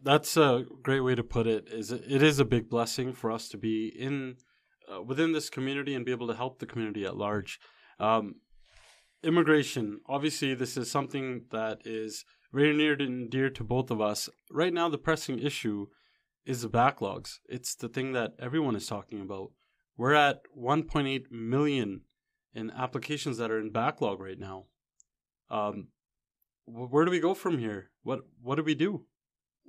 That's a great way to put it. It is a big blessing for us to be in within this community and be able to help the community at large. Immigration, obviously, this is something that is very near and dear to both of us. Right now, the pressing issue is the backlogs. It's the thing that everyone is talking about. We're at 1.8 million in applications that are in backlog right now. Where do we go from here? What do we do?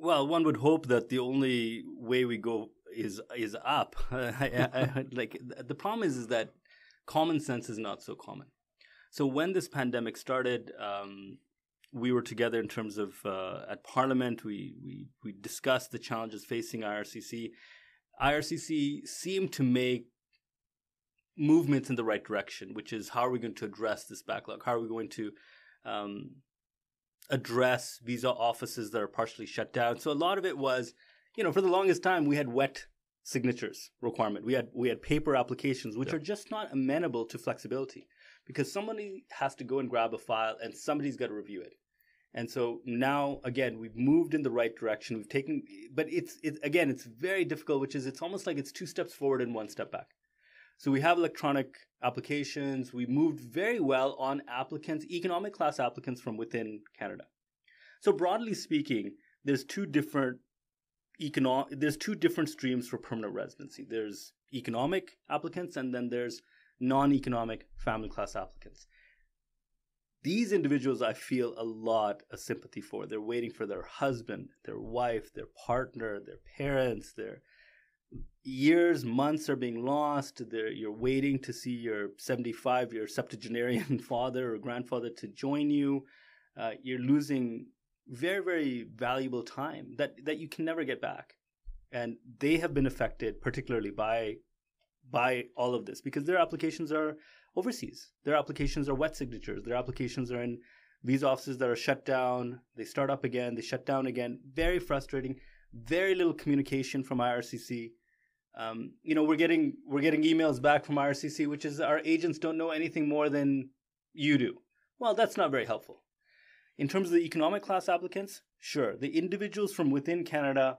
Well, one would hope that the only way we go is up. Like the problem is that common sense is not so common. So when this pandemic started, we were together in terms of at Parliament. We discussed the challenges facing IRCC. IRCC seemed to make movements in the right direction, which is how are we going to address this backlog? How are we going to address visa offices that are partially shut down? So a lot of it was, for the longest time, we had wet signatures requirement. We had paper applications, which are just not amenable to flexibility because somebody has to go and grab a file and somebody's got to review it. And so now, again, we've moved in the right direction. We've taken, but it's very difficult, which is it's almost like it's 2 steps forward and 1 step back. So we have electronic applications. We moved very well on applicants, economic class applicants from within Canada. So broadly speaking, there's two different streams for permanent residency. There's economic applicants and then there's non-economic family class applicants. These individuals I feel a lot of sympathy for. They're waiting for their husband, their wife, their partner, their parents, their years, months are being lost. You're waiting to see your 75-year septuagenarian father or grandfather to join you. You're losing very, very valuable time that you can never get back. And they have been affected particularly by all of this because their applications are overseas. Their applications are wet signatures. Their applications are in visa offices that are shut down. They start up again. They shut down again. Very frustrating. Very little communication from IRCC. We're getting emails back from IRCC, which is our agents don't know anything more than you do. Well, that's not very helpful. In terms of the economic class applicants, sure. The individuals from within Canada,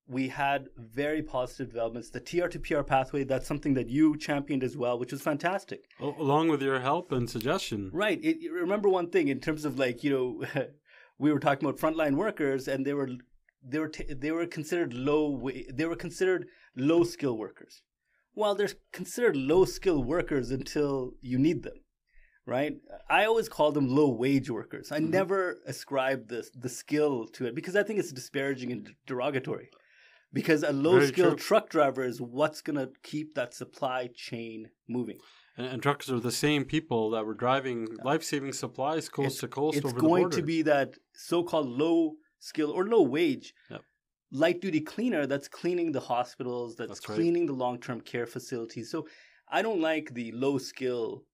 we had very positive developments. The TR to PR pathway, that's something that you championed as well, which was fantastic. Along with your help and suggestion. Right. Remember one thing in terms of we were talking about frontline workers and they were considered low skill workers. Well, they're considered low skill workers until you need them, right? I always call them low wage workers. I never ascribe the skill to it because I think it's disparaging and derogatory. Because a low skill truck driver is what's going to keep that supply chain moving. And truckers are the same people that were driving life-saving supplies coast to coast over the border. It's going to be that so-called low skill or low wage light duty cleaner that's cleaning the hospitals, that's cleaning the long-term care facilities. So I don't like the low skill.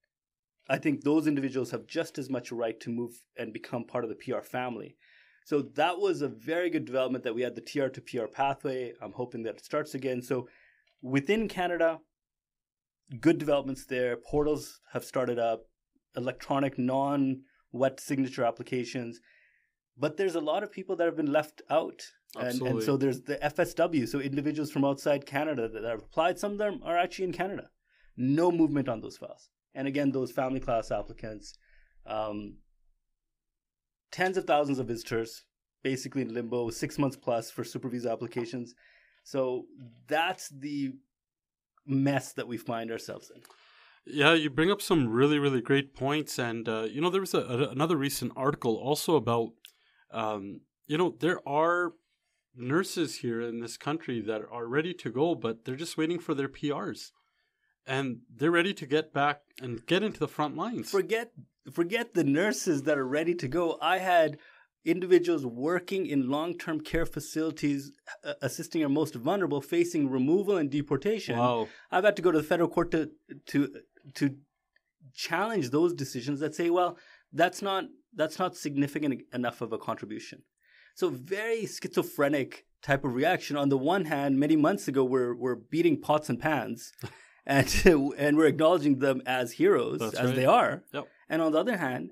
I think those individuals have just as much a right to move and become part of the PR family. So that was a very good development that we had the TR to PR pathway. I'm hoping that it starts again. So within Canada, good developments there. Portals have started up, electronic non-wet signature applications. But there's a lot of people that have been left out. And so there's the FSW, so individuals from outside Canada that have applied. Some of them are actually in Canada. No movement on those files. And again, those family class applicants, tens of thousands of visitors, basically in limbo, 6 months plus for super visa applications. So that's the mess that we find ourselves in. Yeah, you bring up some really, really great points. And, there was another recent article also about, there are nurses here in this country that are ready to go, but they're just waiting for their PRs. And they're ready to get back and get into the front lines. Forget the nurses that are ready to go. I had individuals working in long-term care facilities assisting our most vulnerable facing removal and deportation. Wow. I've had to go to the federal court to challenge those decisions that say, well, that's not significant enough of a contribution. So very schizophrenic type of reaction. On the one hand, many months ago, we're beating pots and pans and we're acknowledging them as heroes, they are. Yep. And on the other hand,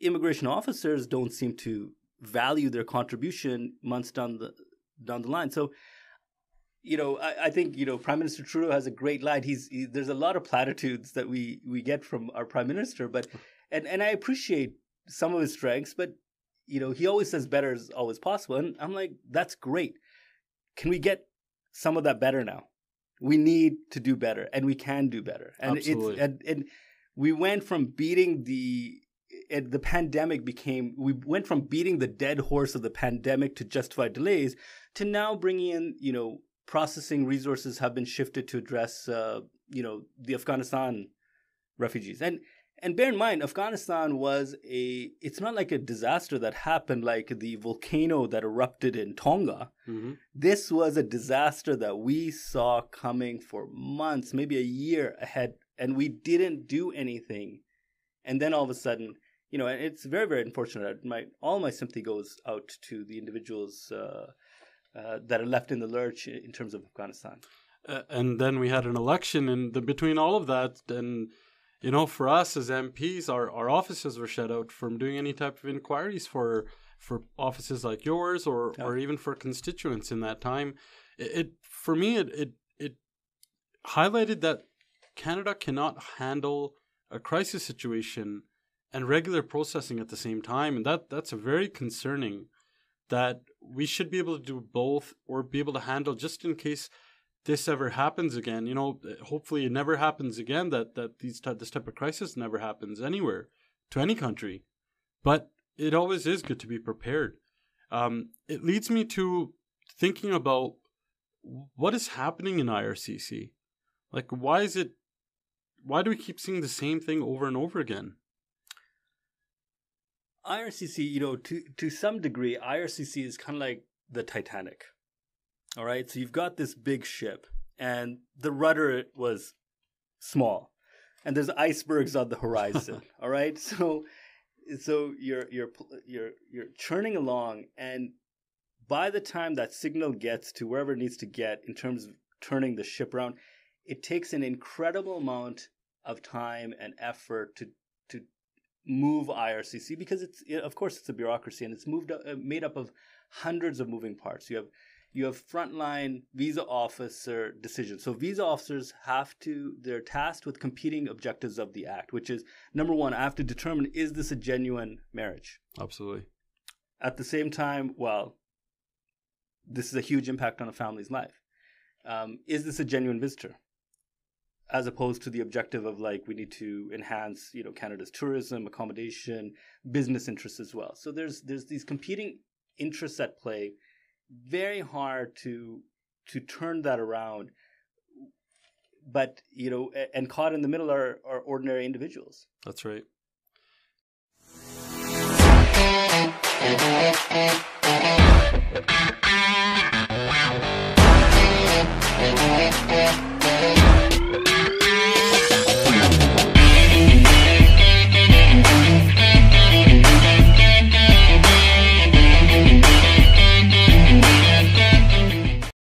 immigration officers don't seem to value their contribution months down the line. So, I think Prime Minister Trudeau has a great line. There's a lot of platitudes that we get from our Prime Minister, but and I appreciate some of his strengths, but he always says better is always possible, and I'm like, that's great. Can we get some of that better now? We need to do better, and we can do better. And Absolutely. and we went from beating the pandemic we went from beating the dead horse of the pandemic to justify delays to now bringing in, processing resources have been shifted to address, the Afghanistan refugees. And bear in mind, Afghanistan it's not like a disaster that happened like the volcano that erupted in Tonga. Mm-hmm. This was a disaster that we saw coming for months, maybe a year ahead, and we didn't do anything. And then all of a sudden, and it's very, very unfortunate. All my sympathy goes out to the individuals that are left in the lurch in terms of Afghanistan. And then we had an election, and between all of that, and for us as MPs, our offices were shut out from doing any type of inquiries for offices like yours or even for constituents in that time. For me, it highlighted that Canada cannot handle a crisis situation and regular processing at the same time. And that's a very concerning, that we should be able to do both or be able to handle just in case this ever happens again. Hopefully it never happens again, that this type of crisis never happens anywhere, to any country. But it always is good to be prepared. It leads me to thinking about what is happening in IRCC. Like, why do we keep seeing the same thing over and over again? IRCC, to some degree, IRCC is kind of like the Titanic. All right, so you've got this big ship, and the rudder was small, and there's icebergs on the horizon. All right, so you're churning along, and by the time that signal gets to wherever it needs to get in terms of turning the ship around, it takes an incredible amount of time and effort to move IRCC, because of course it's a bureaucracy, and it's made up of hundreds of moving parts. You have frontline visa officer decisions. So visa officers they're tasked with competing objectives of the act, which is, number one, I have to determine, is this a genuine marriage? Absolutely. At the same time, this is a huge impact on a family's life. Is this a genuine visitor? As opposed to the objective of we need to enhance, Canada's tourism, accommodation, business interests as well. So there's these competing interests at play. Very hard to turn that around, but and caught in the middle are ordinary individuals. That's right.